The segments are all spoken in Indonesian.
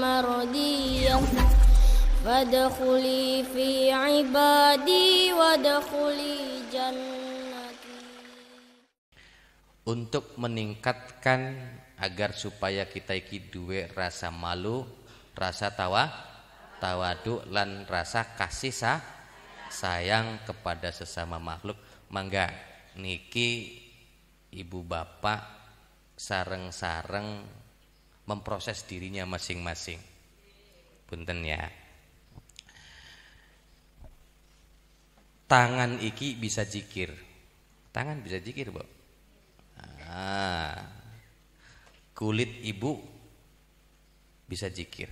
mardiyah fadkhuli fi ibadi wadkhuli jannati. Untuk meningkatkan agar supaya kita iki duwe rasa malu, rasa tawadu lan rasa kasih sayang kepada sesama makhluk, mangga niki ibu bapak sareng-sareng memproses dirinya masing-masing. Punten ya. Tangan iki bisa zikir. Tangan bisa zikir, Bu. Kulit ibu bisa zikir.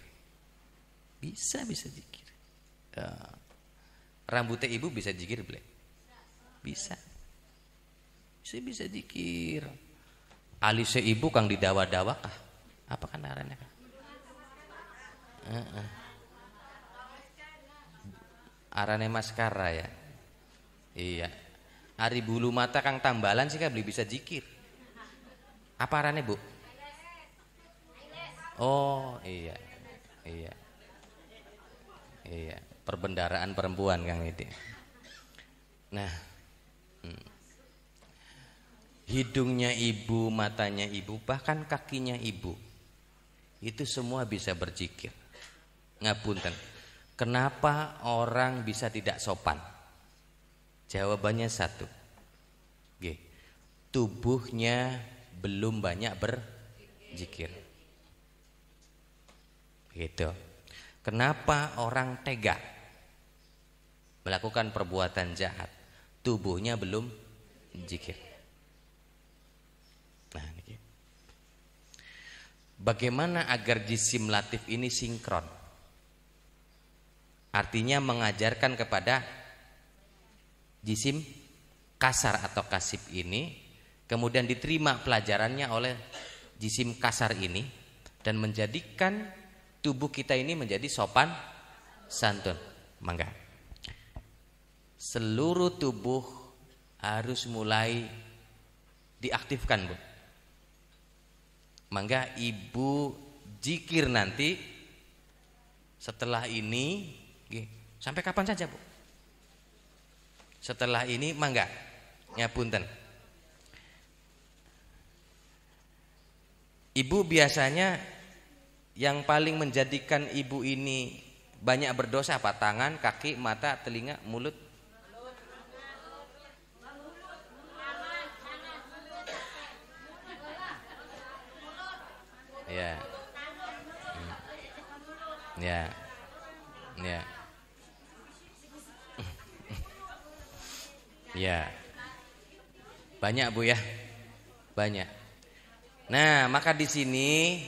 Bisa zikir. Rambutnya ibu bisa zikir, boleh? Bisa zikir. Alisnya ibu kang didawa-dawa kah? Apa kan arane kah? Arane maskara ya. Iya. Ari bulu mata kang tambalan sih kah beli bisa zikir. Apa arane, Bu? Oh, iya. Perbendaraan perempuan kang itu. Nah, hidungnya ibu, matanya ibu, bahkan kakinya ibu, itu semua bisa berzikir. Ngapunten, kenapa orang bisa tidak sopan? Jawabannya satu, tubuhnya belum banyak berzikir. Gitu. Kenapa orang tega melakukan perbuatan jahat? Tubuhnya belum zikir. Nah, ini. Bagaimana agar jisim latif ini sinkron? Artinya mengajarkan kepada jisim kasar atau kasib ini, kemudian diterima pelajarannya oleh jisim kasar ini dan menjadikan tubuh kita ini menjadi sopan santun. Mangga. Seluruh tubuh harus mulai diaktifkan, Bu. Mangga ibu zikir nanti setelah ini sampai kapan saja, Bu? Setelah ini mangga ngapunten. Ibu biasanya yang paling menjadikan ibu ini banyak berdosa apa? Tangan, kaki, mata, telinga, mulut? Ya. Ya. Banyak, Bu ya. Banyak. Nah, maka di sini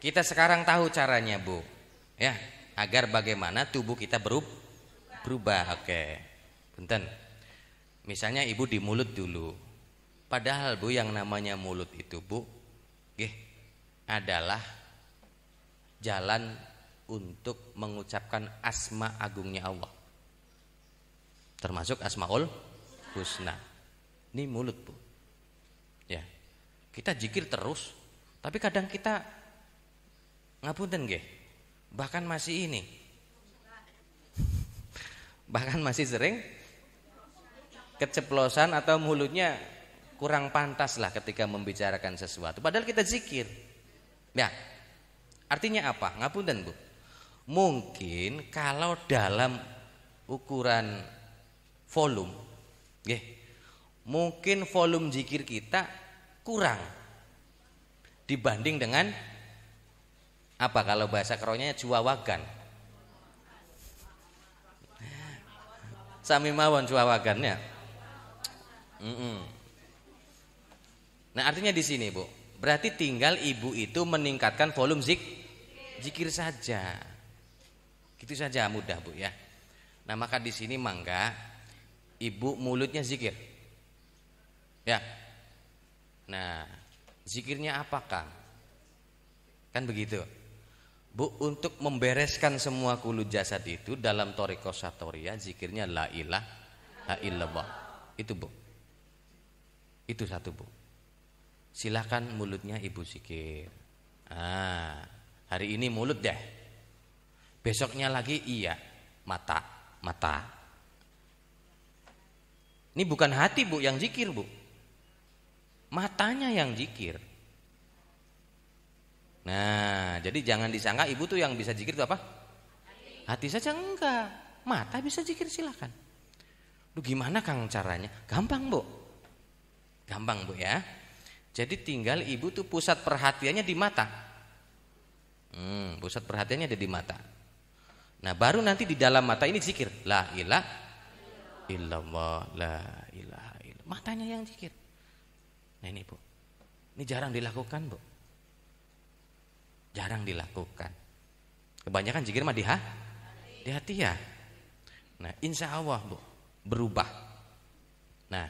kita sekarang tahu caranya, Bu. Ya, agar bagaimana tubuh kita berubah. Oke. Punten. Misalnya ibu di mulut dulu. Padahal, Bu, yang namanya mulut itu, Bu, adalah jalan untuk mengucapkan asma agungnya Allah. Termasuk Asmaul Husna. Ini mulut, Bu. Ya. Kita zikir terus, tapi kadang kita ngapunten nggih. Bahkan masih ini. Bahkan masih sering keceplosan atau mulutnya kurang pantas lah ketika membicarakan sesuatu. Padahal kita zikir. Ya. Artinya apa? Ngapunten, Bu. Mungkin kalau dalam ukuran volume, mungkin volume zikir kita kurang dibanding dengan apa kalau bahasa keronya juawagan. Sami mawon juawagannya. Nah, artinya di sini, Bu. Berarti tinggal ibu itu meningkatkan volume zikir saja. Gitu saja mudah, Bu ya. Nah, maka di sini mangga ibu mulutnya zikir. Ya. Nah, zikirnya apa, Kang? Kan begitu. Bu, untuk membereskan semua kulu jasad itu dalam thariqah satoriyah zikirnya la ilaha illallah. Itu, Bu. Itu satu, Bu. Silakan mulutnya ibu zikir. Hari ini mulut deh. Besoknya lagi iya, mata. Ini bukan hati Bu yang zikir Bu. Matanya yang zikir. Nah, jadi jangan disangka ibu tuh yang bisa zikir itu apa? Hati saja enggak. Mata bisa zikir silakan. Lu gimana Kang caranya? Gampang Bu. Gampang Bu ya. Jadi tinggal ibu tuh pusat perhatiannya di mata. Pusat perhatiannya ada di mata. Nah baru nanti di dalam mata ini zikir. La ilaha illallah, la ilaha illallah. Matanya yang zikir. Nah ini Bu. Ini jarang dilakukan Bu. Jarang dilakukan. Kebanyakan zikir mah di hati ya. Nah insya Allah Bu berubah. Nah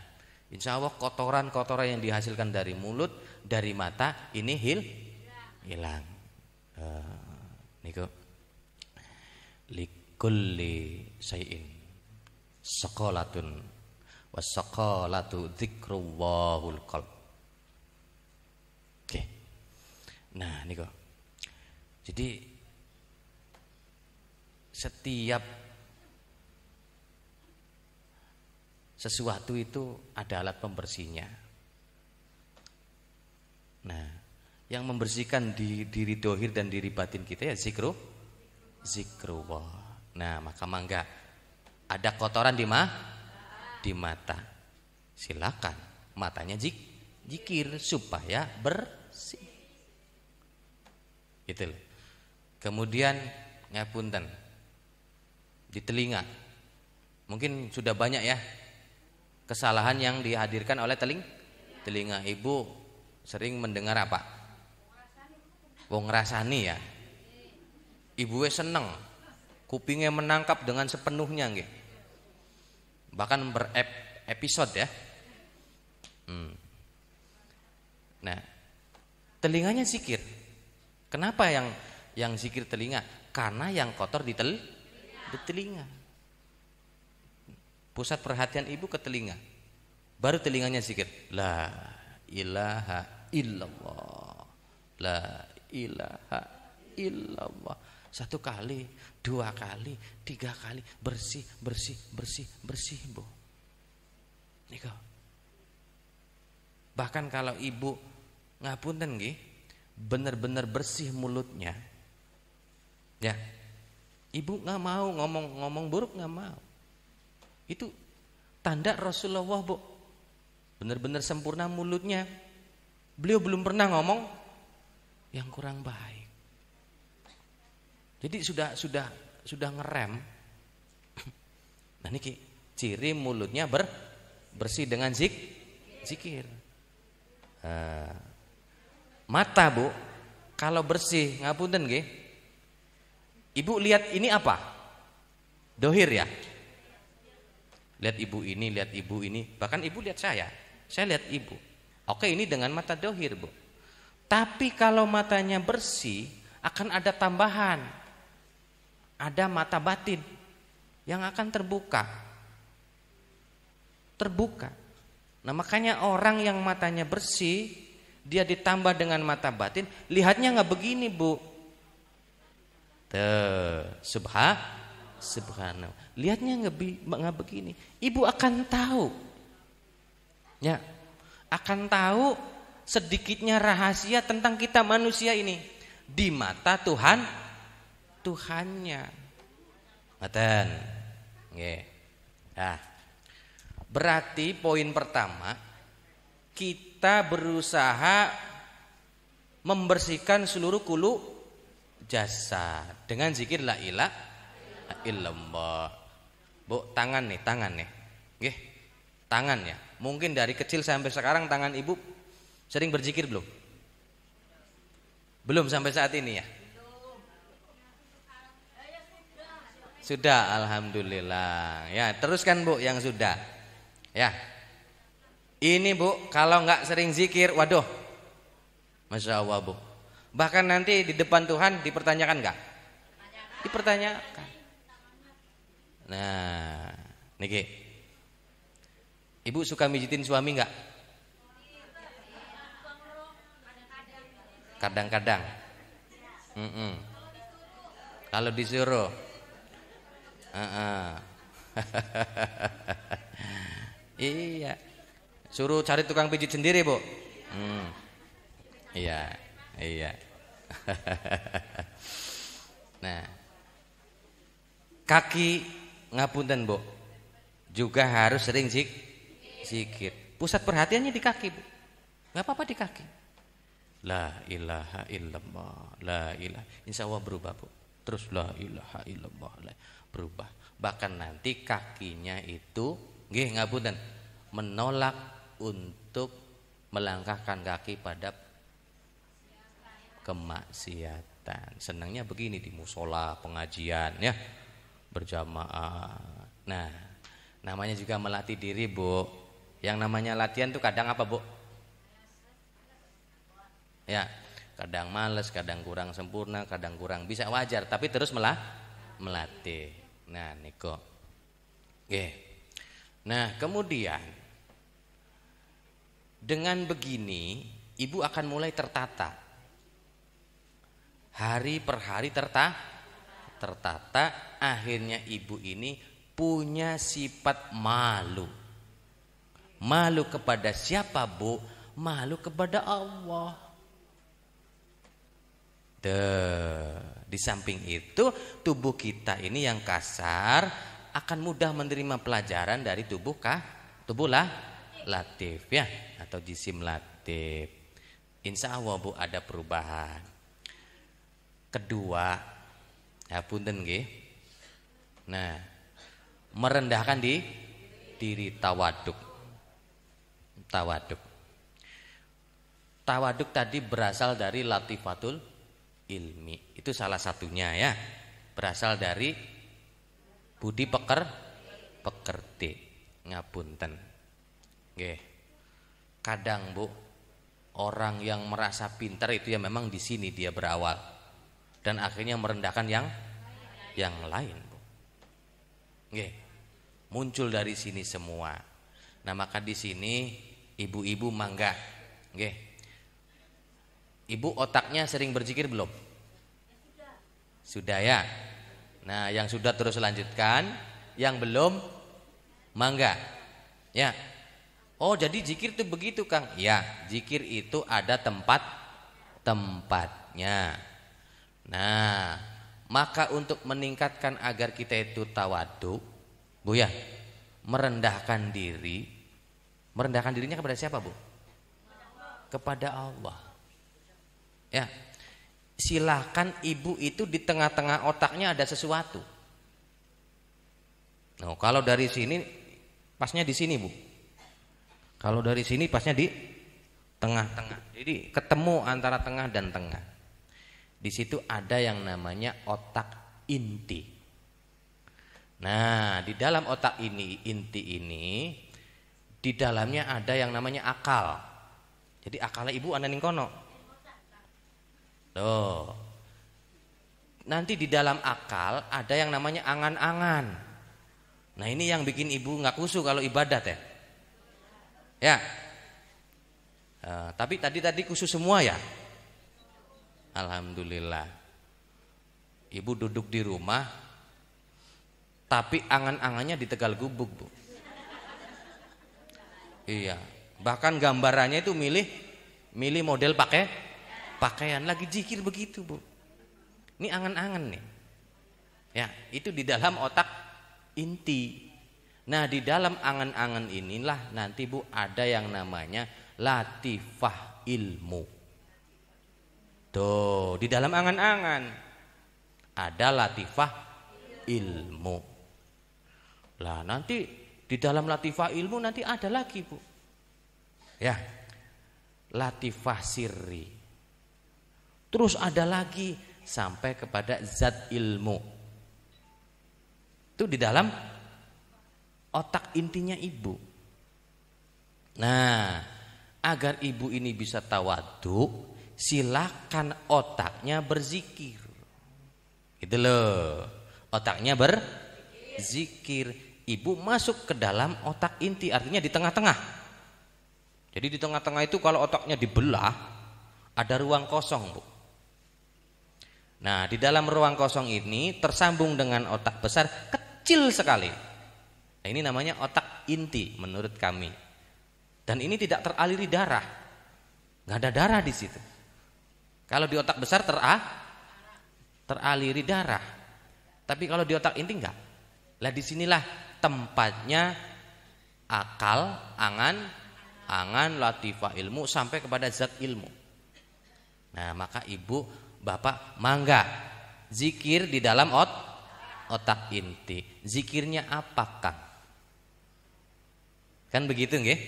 insya Allah kotoran-kotoran yang dihasilkan dari mulut, dari mata ini hilang. Niku likulli syai'in saqalatun wasaqalatu dzikrullah qalb. Oke. Nah niku. Jadi setiap sesuatu itu ada alat pembersihnya. Nah, yang membersihkan di diri dohir dan diri batin kita ya zikrullah. Nah, maka mangga ada kotoran di mata. Silakan matanya zikir supaya bersih. Gitu loh. Kemudian ngapunten di telinga. Mungkin sudah banyak ya kesalahan yang dihadirkan oleh telinga. Ibu sering mendengar apa? Wong ngrasani ya. Ibu seneng, kupingnya menangkap dengan sepenuhnya nggih. Bahkan berepisode ya. Nah, telinganya zikir. Kenapa yang zikir telinga? Karena yang kotor di telinga. Pusat perhatian ibu ke telinga. Baru telinganya zikir. La ilaha illallah. La ilaha illallah. 1 kali, 2 kali, 3 kali. Bersih Bu. Niko. Bahkan kalau ibu ngapunten nggih, benar-benar bersih mulutnya. Ya. Ibu nggak mau ngomong buruk, nggak mau. Itu tanda Rasulullah Bu. Benar-benar sempurna mulutnya. Beliau belum pernah ngomong yang kurang baik. Jadi sudah ngerem. Nah niki ciri mulutnya bersih dengan zikir. Mata Bu, kalau bersih ngapunten nggih. Ibu lihat ini apa? Dohir ya. Lihat ibu ini, bahkan ibu lihat saya lihat ibu. Oke, ini dengan mata dohir Bu. Tapi kalau matanya bersih akan ada tambahan, ada mata batin yang akan terbuka. Nah makanya orang yang matanya bersih, dia ditambah dengan mata batin, lihatnya nggak begini Bu. Subhanallah. Lihatnya nggak begini. Ibu akan tahu. Ya. Akan tahu sedikitnya rahasia tentang kita manusia ini di mata Tuhannya. Ngaten. Nggih. Nah. Berarti poin pertama, kita berusaha membersihkan seluruh kulu jasad dengan zikir la ilaha illallah. Bu, tangan nih. Nggih. Tangan ya. Mungkin dari kecil sampai sekarang tangan ibu sering berzikir belum? Belum sampai saat ini ya? Sudah, alhamdulillah. Ya, teruskan Bu yang sudah. Ya. Ini Bu, kalau nggak sering zikir, waduh. Masya Allah Bu. Bahkan nanti di depan Tuhan dipertanyakan nggak? Dipertanyakan. Nah, niki. Ibu suka mijitin suami nggak? Kadang-kadang. Kalau disuruh. Iya. Suruh cari tukang pijit sendiri, Bu. Iya, iya. Nah, kaki ngapunten, Bu, juga harus sering zikir. Pusat perhatiannya di kaki, Bu. Nggak apa-apa di kaki. La ilaha illallah, la ilaha. Insya Allah berubah, Bu. Terus la ilaha illallah, berubah. Bahkan nanti kakinya itu, nggih ngapunten, menolak untuk melangkahkan kaki pada kemaksiatan. Senangnya begini di musola pengajian ya, berjamaah. Nah, namanya juga melatih diri, Bu. Yang namanya latihan tuh kadang apa, Bu? Ya, kadang males, kadang kurang sempurna, kadang kurang bisa, wajar, tapi terus melatih. Nah, niko. Oke. Nah, kemudian dengan begini ibu akan mulai tertata. Hari per hari tertata, akhirnya ibu ini punya sifat malu. Malu kepada siapa, Bu? Malu kepada Allah. Di samping itu, tubuh kita ini yang kasar akan mudah menerima pelajaran dari tubuh latif ya, atau jisim latif. Insya Allah, Bu, ada perubahan. Kedua, ya punten nggih. Nah, merendahkan diri, tawaduk. Tawaduk tadi berasal dari latifatul ilmi. Itu salah satunya ya. Berasal dari budi pekerti. Ngapunten. Nggih. Kadang, Bu, orang yang merasa pintar itu ya memang di sini dia berawal dan akhirnya merendahkan yang lain, Bu. Nggih. Muncul dari sini semua. Nah, maka di sini ibu-ibu mangga, nggih. Ibu otaknya sering berzikir belum? Sudah ya. Nah, yang sudah terus lanjutkan, yang belum mangga. Ya. Oh, jadi zikir itu begitu, Kang. Ya, zikir itu ada tempatnya. Nah, maka untuk meningkatkan agar kita itu tawadhu, Bu ya, merendahkan diri. Merendahkan dirinya kepada siapa, Bu? Kepada Allah. Ya. Silakan ibu itu di tengah-tengah otaknya ada sesuatu. Nah, kalau dari sini pasnya di sini, Bu. Kalau dari sini pasnya di tengah-tengah. Jadi ketemu antara tengah dan tengah. Di situ ada yang namanya otak inti. Nah, di dalam otak inti ini, di dalamnya ada yang namanya akal. Jadi akalnya ibu ana ning kono. Loh. Nanti di dalam akal ada yang namanya angan-angan. Nah, ini yang bikin ibu nggak khusyuk kalau ibadat ya. Ya. Tapi tadi khusyuk semua ya. Alhamdulillah. Ibu duduk di rumah, tapi angan-angannya di Tegal Gubuk, Bu. Iya. Bahkan gambarannya itu milih model pakaian lagi zikir begitu, Bu. Ini angan-angan nih. Ya, itu di dalam otak inti. Nah, di dalam angan-angan inilah nanti, Bu, ada yang namanya latifah ilmu. Tuh, di dalam angan-angan ada latifah ilmu. Lah, nanti di dalam latifah ilmu nanti ada lagi, Bu. Ya. Latifah sirri. Terus ada lagi sampai kepada zat ilmu. Itu di dalam otak intinya ibu. Nah, agar ibu ini bisa tawadhu, silakan otaknya berzikir. Gitu loh. Otaknya berzikir. Ibu masuk ke dalam otak inti, artinya di tengah-tengah. Jadi di tengah-tengah itu kalau otaknya dibelah, ada ruang kosong, Bu. Nah, di dalam ruang kosong ini tersambung dengan otak besar kecil sekali. Nah, ini namanya otak inti menurut kami. Dan ini tidak teraliri darah. Nggak ada darah di situ. Kalau di otak besar teraliri darah. Tapi kalau di otak inti enggak. Lah disinilah tempatnya akal, angan, latifah ilmu sampai kepada zat ilmu. Nah, maka ibu, bapak, mangga zikir di dalam otak inti. Zikirnya apa, Kang? Kan begitu nggih?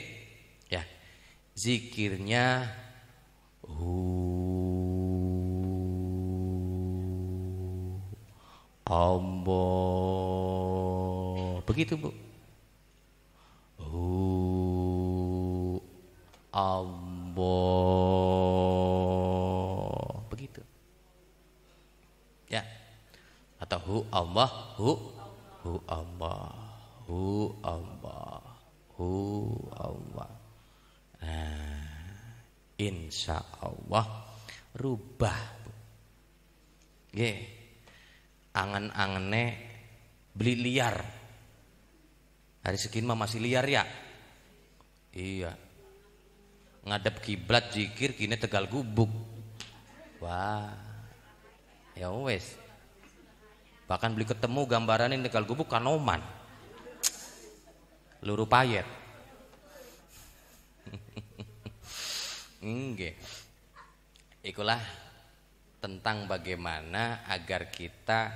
Ya. Zikirnya Allah. Begitu, Bu. Allah. Begitu. Ya. Atau hu Allah, hu Allah, hu Allah, hu Allah. Nah, insya Allah rubah. Nggih. Angen-angene beli liar. Hari segini mah masih liar ya. Iya. Ngadep kiblat zikir kini Tegal Gubuk. Wah. Ya wes. Bahkan beli ketemu gambaran ini Tegal Gubuk Kanoman. Luru payet. Nggih. Ikulah tentang bagaimana agar kita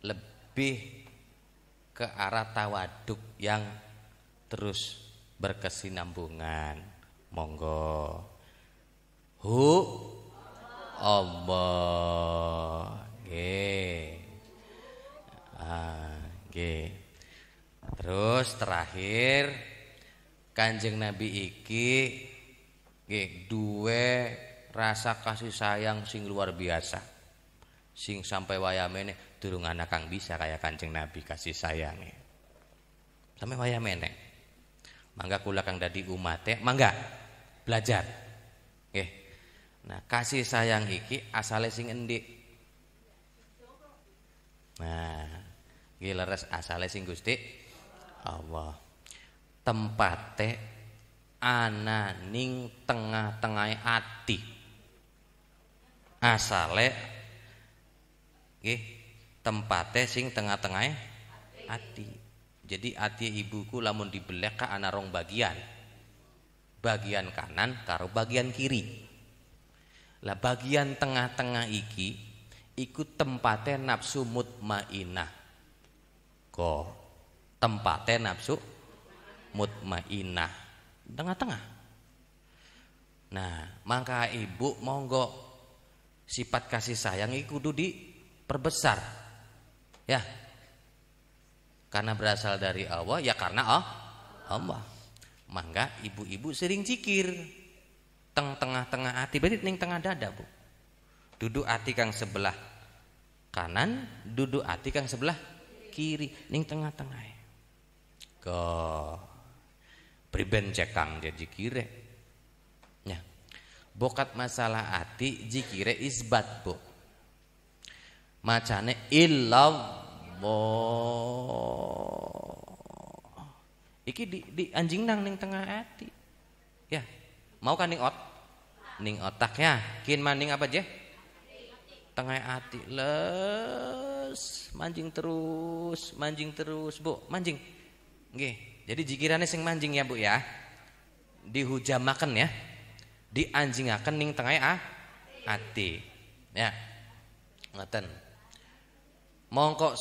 lebih ke arah tawaduk yang terus berkesinambungan. Monggo. Hu Allah. Nggih. Nggih. Terus terakhir Kanjeng Nabi iki nggih duwe rasa kasih sayang sing luar biasa. Sing sampai wayamene durung ana kang bisa kayak Kanjeng Nabi kasih sayangnya. Sampai wayamene. Mangga kula kang dadi umate, mangga belajar. Nggih. Nah, kasih sayang iki asale sing endi? Nah, iki leres asale sing Gusti Allah. Tempate ana ning tengah-tengahe ati. Asale nggih tempate sing tengah-tengahe ati. Jadi ati ibuku lamun dibelek ka ana rong bagian. Bagian kanan karo bagian kiri. Lah bagian tengah-tengah iki iku tempate nafsu mutmainah. Ko tempate nafsu mutmainah tengah-tengah. Nah, maka ibu monggo sifat kasih sayang iku kudu diperbesar. Ya. Karena berasal dari Allah, ya karena Allah. Mangga ibu-ibu sering zikir tengah-tengah hati, berarti ning tengah dada, Bu. Duduk hati kang sebelah kanan, duduk hati kang sebelah kiri, ning tengah-tengah. Go. Priben cekang dia zikire. Ya. Bokat masalah hati zikire isbat, Bu. Macane illallah. Iki di anjing nang ning tengah hati. Ya. Mau kan ning otak ya. Kin maning apa je? Tengah hati. Les manjing terus, Bu. Manjing. Nggih. Jadi jikirannya sing manjing ya, Bu ya. Dihujamaken ya. Dianjingaken ning tengah hati. Ya. Ngoten. Mongko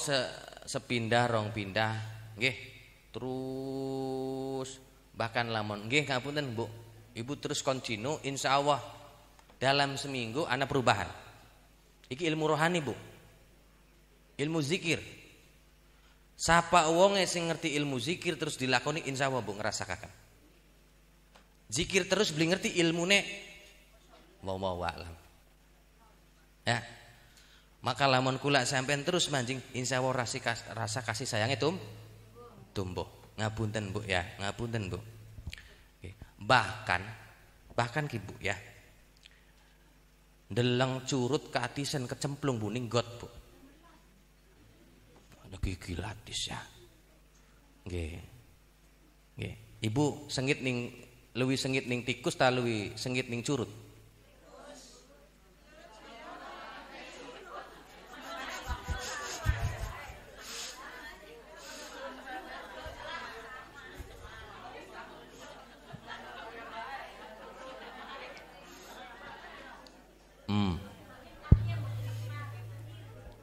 sepindah rong pindah nggih. Terus bahkan lamun nggih ngapunten, Bu. Ibu terus kontinu insyaallah dalam seminggu ana perubahan. Iki ilmu rohani, Bu. Ilmu zikir. Sapa wonge sing ngerti ilmu zikir terus dilakoni insyaallah, Bu, ngrasakaken. Zikir terus beli ngerti ilmune mau alam. Ya. Maka lamun kula sampean terus manjing insyaallah rasa kasih sayang itu tumbuh. Ngapunten, Bu ya, ngapunten, Bu. Bahkan Ki, Bu ya. Ndeleng curut keatisen kecemplung Bu ning got Bu. Ada gigi latis ya. Nggih. Nggih. Ibu sengit ning luwih sengit ning tikus ta luwih sengit ning curut?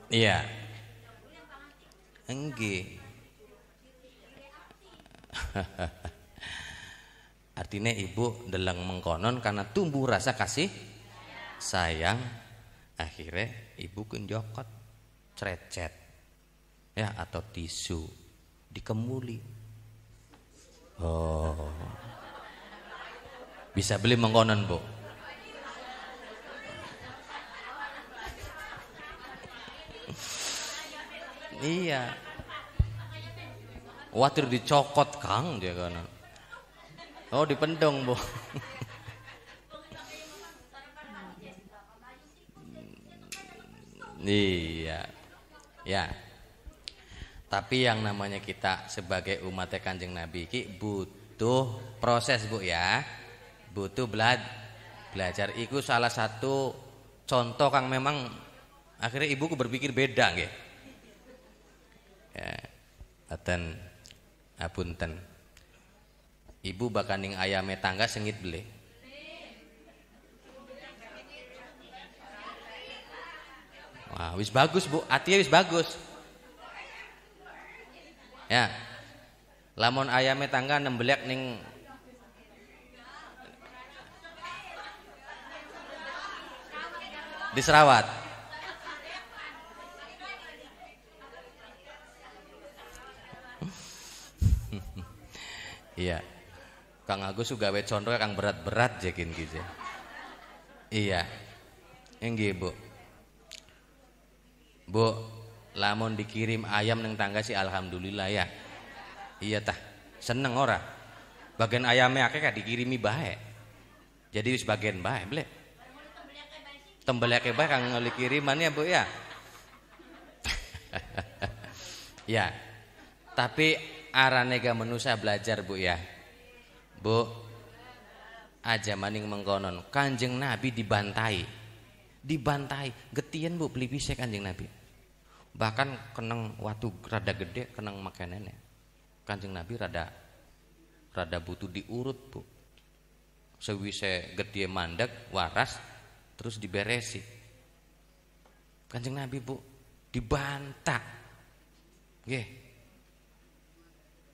Iya. Enggih. Artinya ibu deleng mengkonon karena tumbuh rasa kasih sayang, akhirnya ibu kunjokot crecet ya atau tisu dikemuli. Oh. Bisa beli mengkonon, Bu. Iya. Watir dicokot Kang dia kan. Oh dipendong Bu. Iya. Ya. Tapi yang namanya kita sebagai umat Kanjeng Nabi ki butuh proses Bu ya. Butuh belajar. Iku salah satu contoh Kang memang akhirnya ibuku berpikir beda nggih. Ya, apunten. Ibu bakaning ayame tangga sengit beli. Wah, wis bagus Bu, atinya wis bagus. Ya. Lamun ayame tangga nembelek ning diserawat. Iya. Kang Agus juga gawe contoh kang berat-berat jekin gitu. Iya. Nggih, Bu. Bu, lamun dikirim ayam neng tangga sih alhamdulillah ya. Iya tah. Seneng ora? Bagian ayamnya akeh dikirimi bae. Jadi wis bagian bae, blek. Tembeleke bae kang ngeli kirimannya, Bu ya. Ya. Tapi arane ga manusia belajar Bu ya. Bu, aja maning mengkonon Kanjeng Nabi dibantai, getien Bu pelipise Kanjeng Nabi. Bahkan keneng watu rada gede keneng makanannya. Kanjeng Nabi rada butuh diurut Bu. Sewise gede mandek waras terus diberesi. Kanjeng Nabi Bu dibantah. Nggih.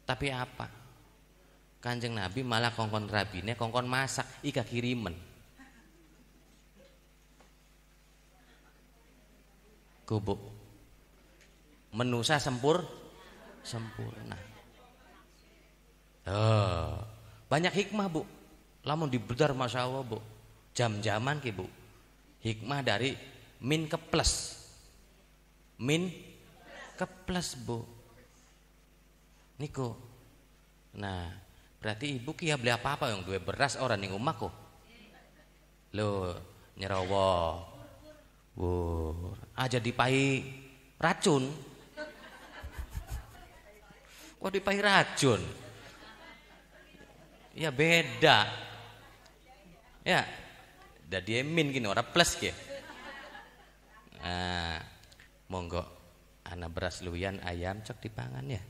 Tapi apa? Kanjeng Nabi malah kongkon rabine kongkon masak ika kirimen. Kubu menusa sempurna. Oh, banyak hikmah Bu. Lamun dibedar Masya Allah Bu. Jam-jaman ki Bu. Hikmah dari min ke plus. Min ke plus Bu. Niku. Nah, berarti ibu ki ya beli apa-apa yang duwe beras orang ning omahku. Lho, nyerawa. Aja dipahi racun. Kok dipahi racun? Ya beda. Ya. Dadi min gini ora plus ki. Nah, monggo ana beras luyan ayam cek dipangan ya.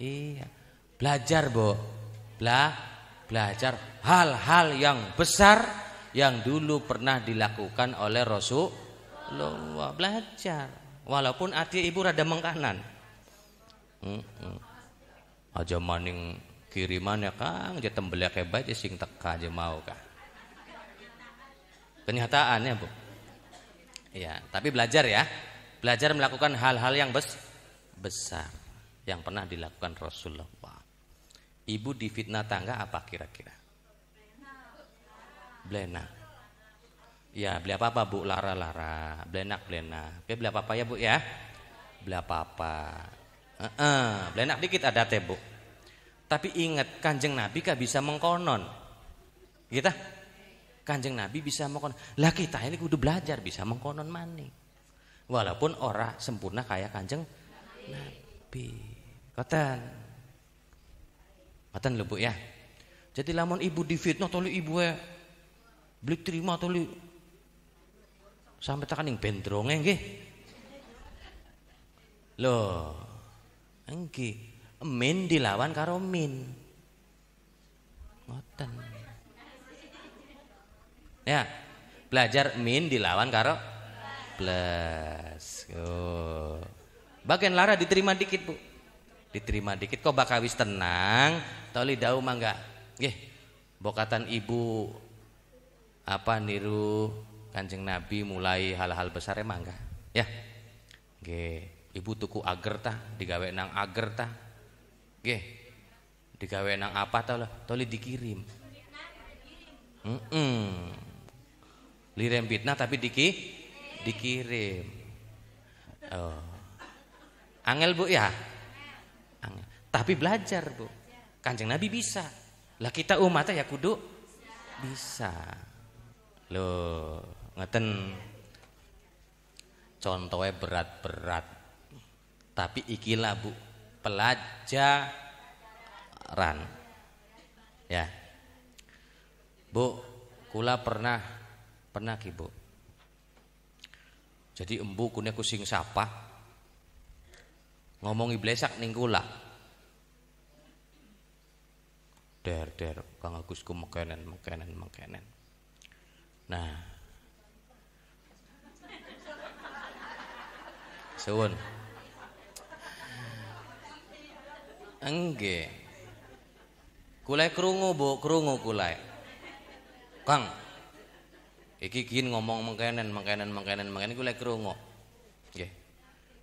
Iya, belajar Bu, belajar hal-hal yang besar yang dulu pernah dilakukan oleh Rasulullah. Belajar, walaupun hati ibu rada mengkanan. Aja maning kiriman ya Kang, aja tembelek hebat sing teka aja mau Kang. Kenyataannya Bu. Iya, tapi belajar ya, belajar melakukan hal-hal yang besar yang pernah dilakukan Rasulullah. Ibu di fitnah tangga apa kira-kira? Blenak. Ya, beli apa-apa Bu? Lara-lara, blenak. Oke, beli apa-apa ya Bu ya? Beli apa-apa. Blenak dikit ada teh Bu. Tapi ingat Kanjeng Nabi gak bisa mengkonon. Gitu? Kanjeng Nabi bisa mengkonon. Lah kita ini kudu belajar bisa mengkonon maning. Walaupun ora sempurna kayak Kanjeng Nabi. Ngoten. Ngoten lho Bu ya. Jadi lamun ibu difitnah toli ibu beli terima toli sampai tekan ning bendronge nggih. Loh. Nggih, min dilawan karo min. Ngoten. Ya, belajar min dilawan karo plus. Oh. Bagian lara diterima dikit, Bu. Diterima dikit kok bakal wis tenang, toli dau mangga. Nggih. Bokatan ibu apa niru Kanjeng Nabi mulai hal-hal besar mangga. Ya. Nggih. Ibu tuku ager tah, digawe nang ager tah. Nggih. Digawe nang apa tah toli dikirim. Lirim fitnah tapi dikirim. Oh. Angel Bu ya? Angel. Tapi belajar Bu. Kanjeng Nabi bisa. Lah kita umatnya ya kudu bisa. Loh, ngeten. Contohnya berat-berat. Tapi ikilah Bu, pelajaran. Ya. Bu, kula pernah ki Bu. Jadi embu kune kusing sapa ngomongi blesak ning kula. Der Kang Agusku mekenen. Nah. Suwun. Enggih. Kula krungu Bu, krungu kula. Kang, iki gin ngomong mengkenen kula krungu. Nggih.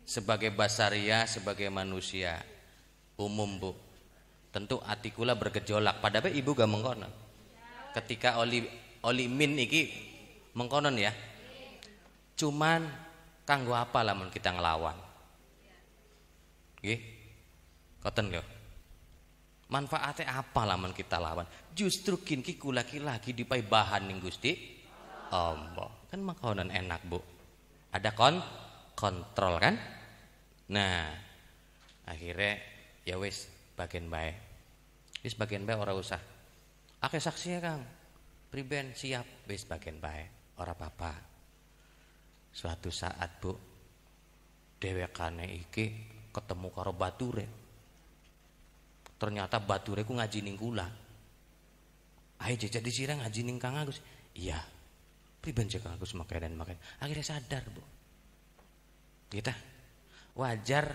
Sebagai basaria, sebagai manusia umum Bu, tentu hati kula bergejolak. Padahal ibu gak mengkonon. Ketika oli min iki mengkonon ya. Cuman kanggo apa lamun kita ngelawan? Nggih. Koten lho. Manfaatnya apa lamun kita lawan? Justru kinki kula lagi dipai bahan ning Gusti Allah. Kan makanan enak Bu. Ada kontrol kan? Nah, akhirnya ya wis bagian bae. Wis bagian bae ora usah. Akeh saksi ya Kang. Priben siap wis bagian bae. Ora apa-apa. Suatu saat Bu, dhewekane iki ketemu karo bature. Ternyata bature ku ngaji ning kula. Ayo jejak disirang ngaji ning Kang Agus. Iya. Priben cek Kang Agus makanan. Akhirnya sadar Bu. Kita wajar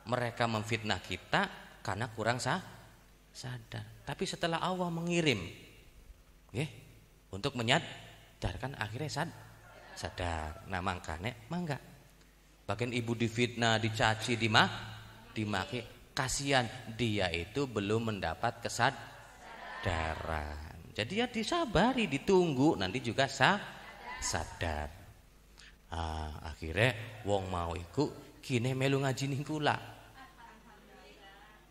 mereka memfitnah kita karena kurang sadar. Tapi setelah Allah mengirim untuk menyadarkan akhirnya sadar. Nah makanya mangga. Bagian ibu difitnah, dicaci, dimaki, kasihan dia itu belum mendapat kesadaran. Jadi ya disabari, ditunggu, nanti juga sadar. Akhirnya wong mau iku kini melu ngaji ning kula.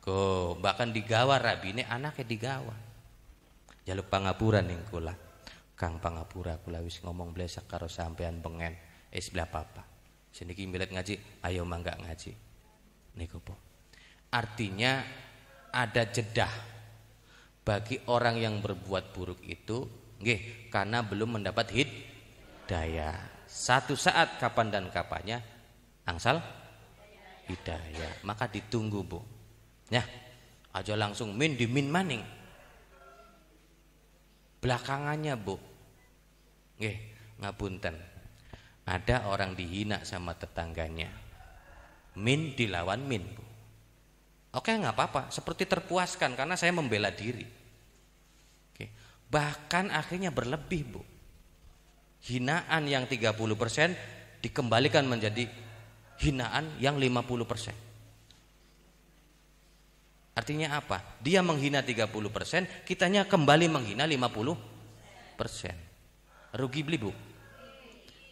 Ko bahkan digawar rabine anaknya digawar. Jaluk pangapura ning kula. Kang pangapura kula wis ngomong blesak karo sampean bengen. Sebelah papa. Seniki milet ngaji, ayo mangga ngaji. Niku po. Artinya ada jedah bagi orang yang berbuat buruk itu nggih karena belum mendapat hidayah. Satu saat kapan dan kapannya angsal hidayah, maka ditunggu Bu. Ya, aja langsung min di min maning. Belakangannya Bu, nggih ngapunten. Ada orang dihina sama tetangganya. Min dilawan min Bu. Oke nggak apa-apa, seperti terpuaskan karena saya membela diri. Oke. Bahkan akhirnya berlebih Bu. Hinaan yang 30% dikembalikan menjadi hinaan yang 50%. Artinya apa? Dia menghina 30%, kitanya kembali menghina 50%. Rugi beli Bu?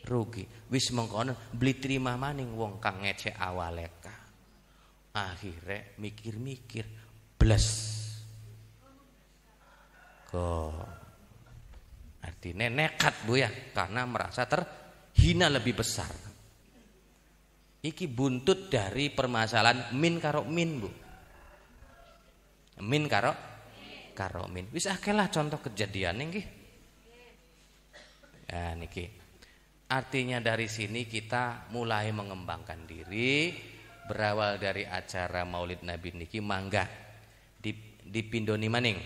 Rugi. Wis mengkono beli terima maning wong kang ngece awaleka. Akhirnya mikir-mikir bles. Kok Artinya nekat Bu ya, karena merasa terhina lebih besar. Iki buntut dari permasalahan min karo min Bu. Min karo min. Wis akeh lah contoh kejadian nggih. Ya niki. Artinya dari sini kita mulai mengembangkan diri, berawal dari acara Maulid Nabi niki mangga dipindoni maning.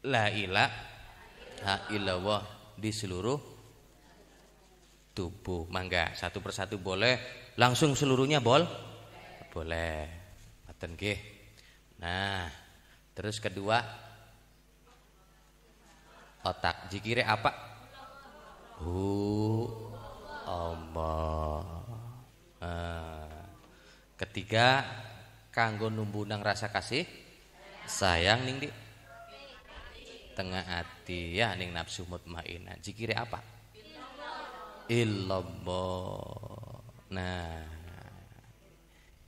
La ilaha illallah di seluruh tubuh. Mangga satu persatu boleh, langsung seluruhnya boleh. Ngoten nggih. Nah, terus kedua otak. Zikire apa? Allah. Ketiga kanggo numbunang rasa kasih sayang ning di tengah hati ya ning nafsu mutmainnah. Zikire apa? Illallah. Nah,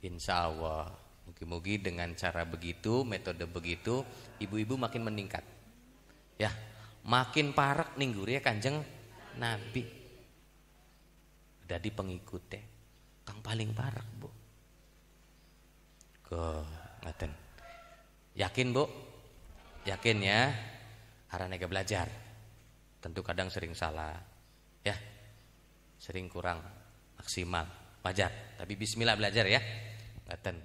insya Allah mugi-mugi dengan cara begitu, metode begitu, ibu-ibu makin meningkat. Ya, makin parek ning gurih Kanjeng Nabi. Dadi pengikutnya kang paling parek, Bu. Ngaten. Yakin, Bu? Yakin ya? Aranega belajar. Tentu kadang sering salah. Ya. Sering kurang maksimal. Wajar, tapi bismillah belajar ya. Ngaten.